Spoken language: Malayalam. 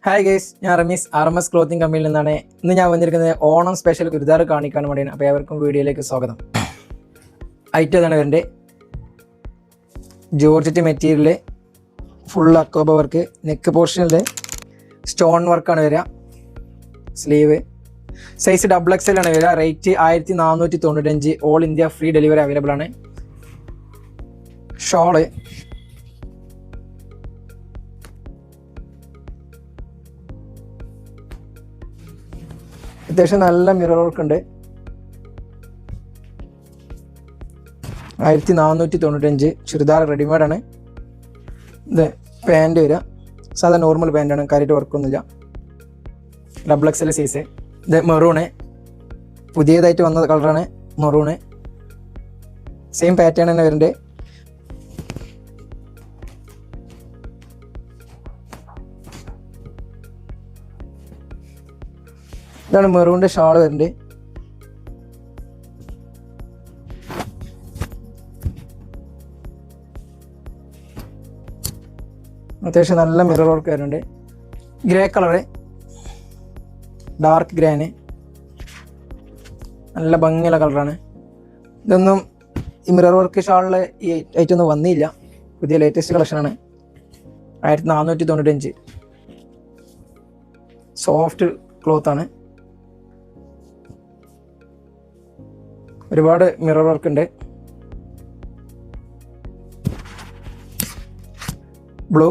ഹായ് ഗൈസ്, ഞാൻ റമീസ് RMS ക്ലോത്തിങ് കമ്പനിയിൽ നിന്നാണ്. ഇന്ന് ഞാൻ വന്നിരിക്കുന്നത് ഓണം സ്പെഷ്യൽ ചുരിദാർ കാണിക്കാൻ വേണ്ടിയാണ്. അപ്പോൾ ഏവർക്കും വീഡിയോയിലേക്ക് സ്വാഗതം. ഐറ്റം ഇതാണ് വരേണ്ടത്. ജോർജറ്റ് മെറ്റീരിയൽ, ഫുൾ അക്കോബ വർക്ക്, നെക്ക് പോർഷനിൽ സ്റ്റോൺ വർക്കാണ് വരിക. സ്ലീവ് സൈസ് XXL ആണ് വരിക. Rate 1495. All India free delivery available ആണ്. ഷോള് അത്യാവശ്യം നല്ല മിറർ വർക്ക് ഉണ്ട്. 1495. ചുരിദാർ റെഡിമെയ്ഡ് ആണ്. ഇത് പാൻറ് വരിക സാധാരണ നോർമൽ പാൻറ്റാണ്, കാര്യമായിട്ട് വർക്കൊന്നുമില്ല. XXL size. ഇത് മെറൂണ്, പുതിയതായിട്ട് വന്ന കളറാണ് മെറൂണ്. സെയിം പാറ്റേൺ തന്നെ വരുന്നുണ്ട്. ഇതാണ് മെറൂണിൻ്റെ ഷാൾ വരുന്നുണ്ട്. അത്യാവശ്യം നല്ല മിറർ വർക്ക് വരുന്നുണ്ട്. ഗ്രേ കളറ്, ഡാർക്ക് ഗ്രേന്, നല്ല ഭംഗിയുള്ള കളറാണ്. ഇതൊന്നും ഈ മിറർ വർക്ക് ഷാളിൽ ഈ ഐറ്റം ഒന്നും വന്നില്ല. പുതിയ ലേറ്റസ്റ്റ് കളക്ഷനാണ്. 1495. സോഫ്റ്റ് ക്ലോത്താണ്. ഒരുപാട് മിറർ വർക്ക് ഉണ്ട്. ബ്ലൂ